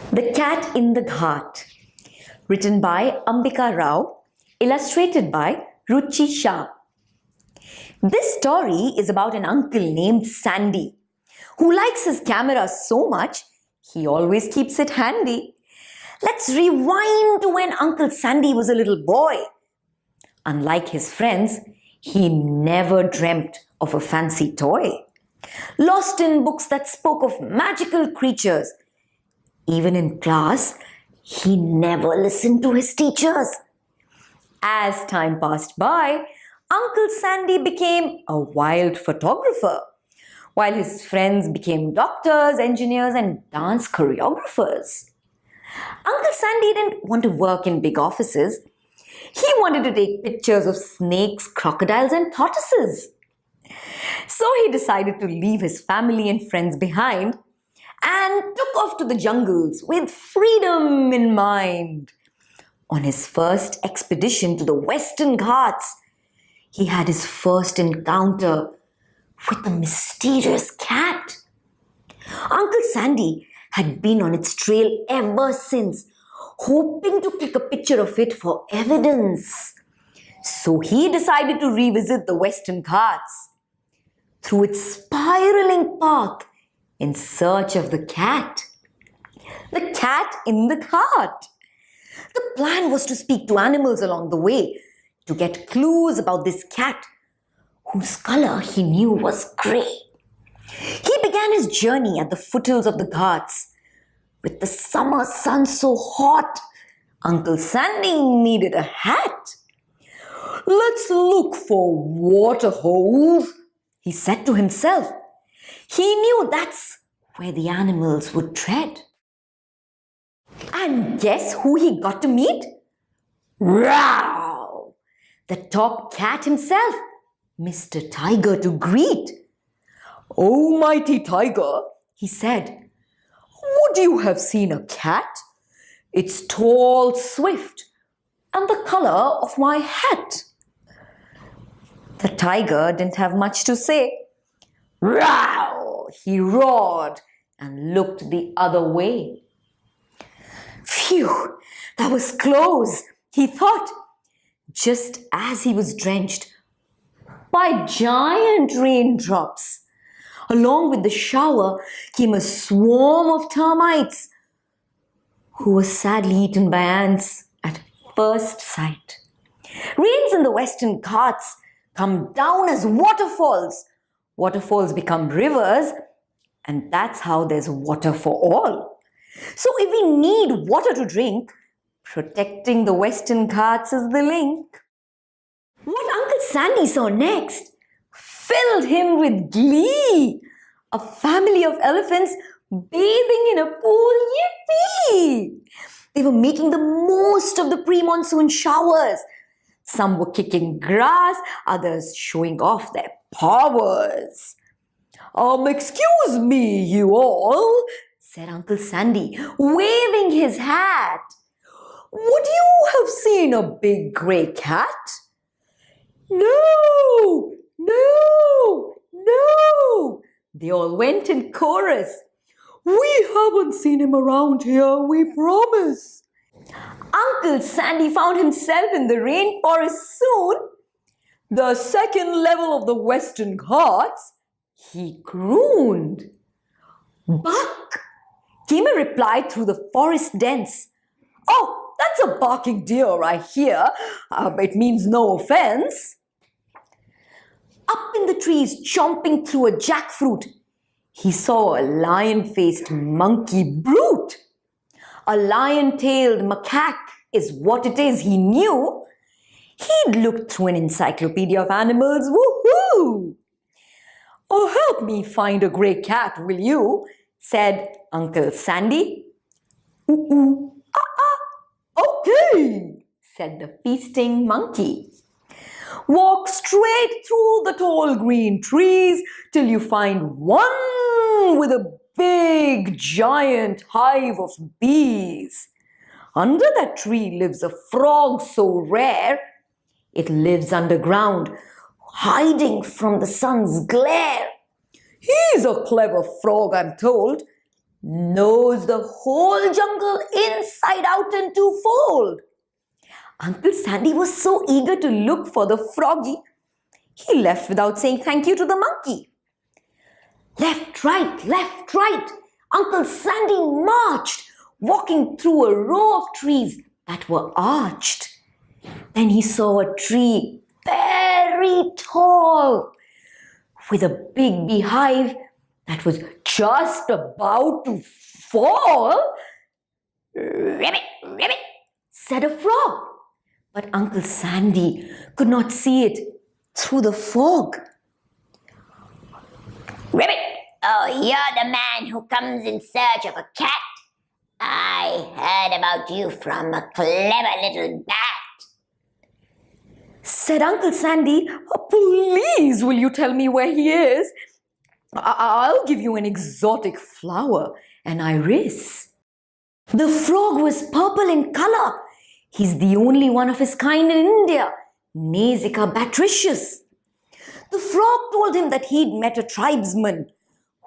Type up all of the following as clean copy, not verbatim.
The Cat in the Ghat, written by Ambika Rao, illustrated by Ruchi Shah. This story is about an uncle named Sandy who likes his camera so much he always keeps it handy. Let's rewind to when Uncle Sandy was a little boy. Unlike his friends, he never dreamt of a fancy toy. Lost in books that spoke of magical creatures. Even in class, he never listened to his teachers. As time passed by, Uncle Sandy became a wild photographer, while his friends became doctors, engineers, and dance choreographers. Uncle Sandy didn't want to work in big offices. He wanted to take pictures of snakes, crocodiles, and tortoises. So he decided to leave his family and friends behind and took off to the jungles with freedom in mind. On his first expedition to the Western Ghats, he had his first encounter with a mysterious cat. Uncle Sandy had been on its trail ever since, hoping to click a picture of it for evidence. So he decided to revisit the Western Ghats through its spiraling path in search of the cat. The cat in the Ghat. The plan was to speak to animals along the way to get clues about this cat, whose color he knew was grey. He began his journey at the foothills of the Ghats. With the summer sun so hot, Uncle Sandy needed a hat. "Let's look for water holes," he said to himself. He knew that's where the animals would tread. And guess who he got to meet? Rao, the top cat himself, Mr. Tiger, to greet. "Oh, mighty tiger," he said, "would you have seen a cat? It's tall, swift, and the color of my hat." The tiger didn't have much to say. "Row!" he roared and looked the other way. Phew, that was close, he thought, just as he was drenched by giant raindrops. Along with the shower came a swarm of termites who were sadly eaten by ants at first sight. Rains in the Western Ghats come down as waterfalls. Waterfalls become rivers, and that's how there's water for all. So if we need water to drink, protecting the Western Ghats is the link. What Uncle Sandy saw next filled him with glee. A family of elephants bathing in a pool. Yippee! They were making the most of the pre-monsoon showers. Some were kicking grass, others showing off their powers. Excuse me, you all," said Uncle Sandy, waving his hat. "Would you have seen a big grey cat?" "No, no, no," they all went in chorus. "We haven't seen him around here, we promise." Uncle Sandy found himself in the rainforest soon. "The second level of the Western Ghats," he crooned. "Buck!" came a reply through the forest dens. "Oh, that's a barking deer I hear. It means no offense." Up in the trees, chomping through a jackfruit, he saw a lion-faced monkey brute. A lion-tailed macaque is what it is, he knew. He'd looked through an encyclopedia of animals. Woohoo! "Oh, help me find a grey cat, will you?" said Uncle Sandy. "Ooh, okay," said the feasting monkey. "Walk straight through the tall green trees till you find one with a big giant hive of bees. Under that tree lives a frog so rare, it lives underground, hiding from the sun's glare. He's a clever frog, I'm told. knows the whole jungle inside out and twofold. Uncle Sandy was so eager to look for the froggy, he left without saying thank you to the monkey. Left, right, Uncle Sandy marched, walking through a row of trees that were arched. Then he saw a tree very tall, with a big beehive that was just about to fall. "Ribbit, ribbit," said a frog. But Uncle Sandy could not see it through the fog. "Ribbit, oh, you're the man who comes in search of a cat. I heard about you from a clever little bat," said Uncle Sandy. "Please, will you tell me where he is? I'll give you an exotic flower, an iris." The frog was purple in color. He's the only one of his kind in India, Nasica batricius. The frog told him that he'd met a tribesman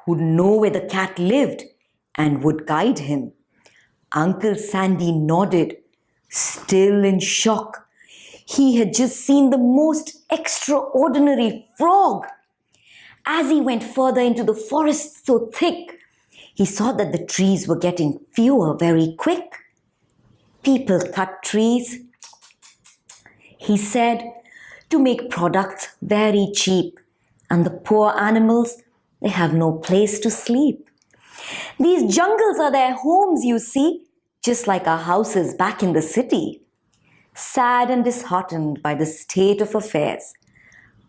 who'd know where the cat lived and would guide him. Uncle Sandy nodded, still in shock. He had just seen the most extraordinary frog. As he went further into the forest so thick, he saw that the trees were getting fewer very quick. "People cut trees," he said, "to make products very cheap, and the poor animals, they have no place to sleep. These jungles are their homes, you see, just like our houses back in the city." Sad and disheartened by the state of affairs,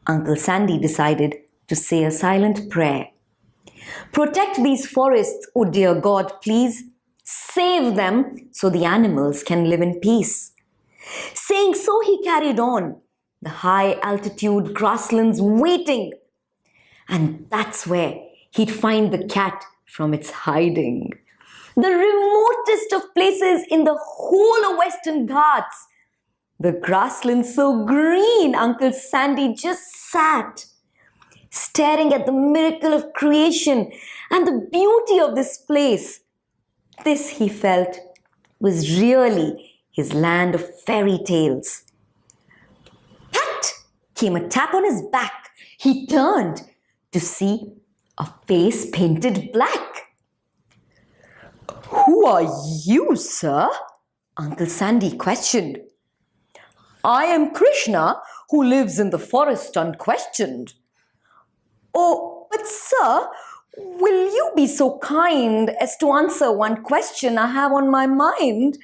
Uncle Sandy decided to say a silent prayer. "Protect these forests, oh dear God, please. Save them so the animals can live in peace." Saying so, he carried on, the high altitude grasslands waiting. And that's where he'd find the cat from its hiding. The remotest of places in the whole of Western Ghats. The grasslands so green, Uncle Sandy just sat, staring at the miracle of creation and the beauty of this place. This, he felt, was really his land of fairy tales. Pat! Came a tap on his back. He turned to see a face painted black. "Who are you, sir?" Uncle Sandy questioned. "I am Krishna, who lives in the forest unquestioned." "Oh, but sir, will you be so kind as to answer one question I have on my mind?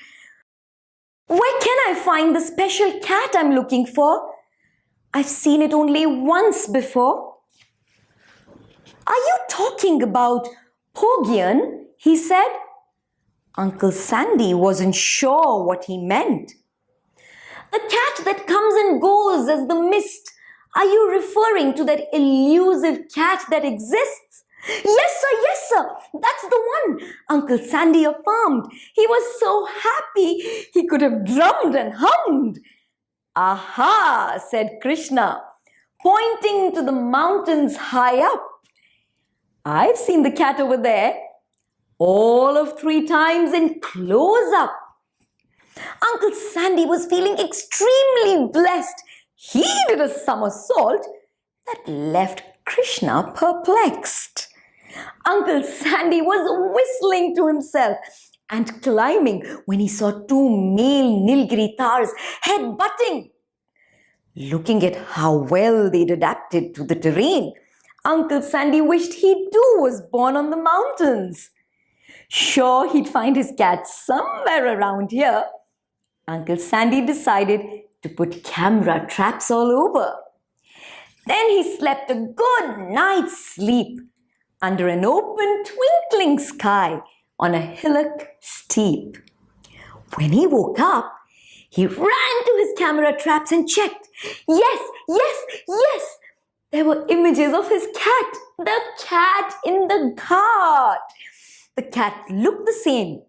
Where can I find the special cat I'm looking for? I've seen it only once before." "Are you talking about Pogian?" he said. Uncle Sandy wasn't sure what he meant. "The cat that comes and goes as the mist. Are you referring to that elusive cat that exists?" Yes, sir, that's the one," Uncle Sandy affirmed. He was so happy he could have drummed and hummed. "Aha," said Krishna, pointing to the mountains high up. "I've seen the cat over there, all of 3 times in close up." Uncle Sandy was feeling extremely blessed. He did a somersault that left Krishna perplexed. Uncle Sandy was whistling to himself and climbing when he saw 2 male Nilgiri tars head-butting. Looking at how well they'd adapted to the terrain, Uncle Sandy wished he too was born on the mountains. Sure, he'd find his cat somewhere around here. Uncle Sandy decided to put camera traps all over. Then he slept a good night's sleep under an open twinkling sky on a hillock steep. When he woke up, he ran to his camera traps and checked. Yes! There were images of his cat, the cat in the Ghat. The cat looked the same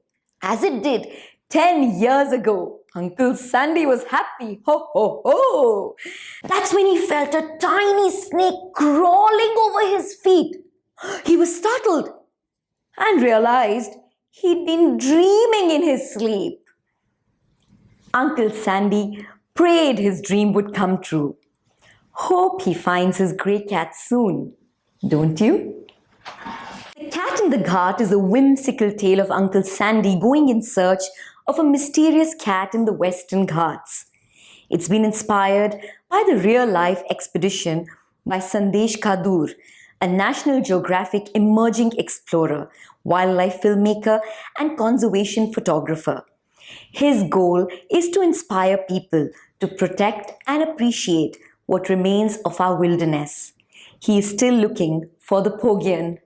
as it did 10 years ago. Uncle Sandy was happy. Ho, ho, ho! That's when he felt a tiny snake crawling over his feet. He was startled and realized he'd been dreaming in his sleep. Uncle Sandy prayed his dream would come true. Hope he finds his grey cat soon, don't you? The Cat in the Ghat is a whimsical tale of Uncle Sandy going in search of a mysterious cat in the Western Ghats. It's been inspired by the real-life expedition by Sandesh Kadur, a National Geographic emerging explorer, wildlife filmmaker, and conservation photographer. His goal is to inspire people to protect and appreciate what remains of our wilderness. He is still looking for the Pogian.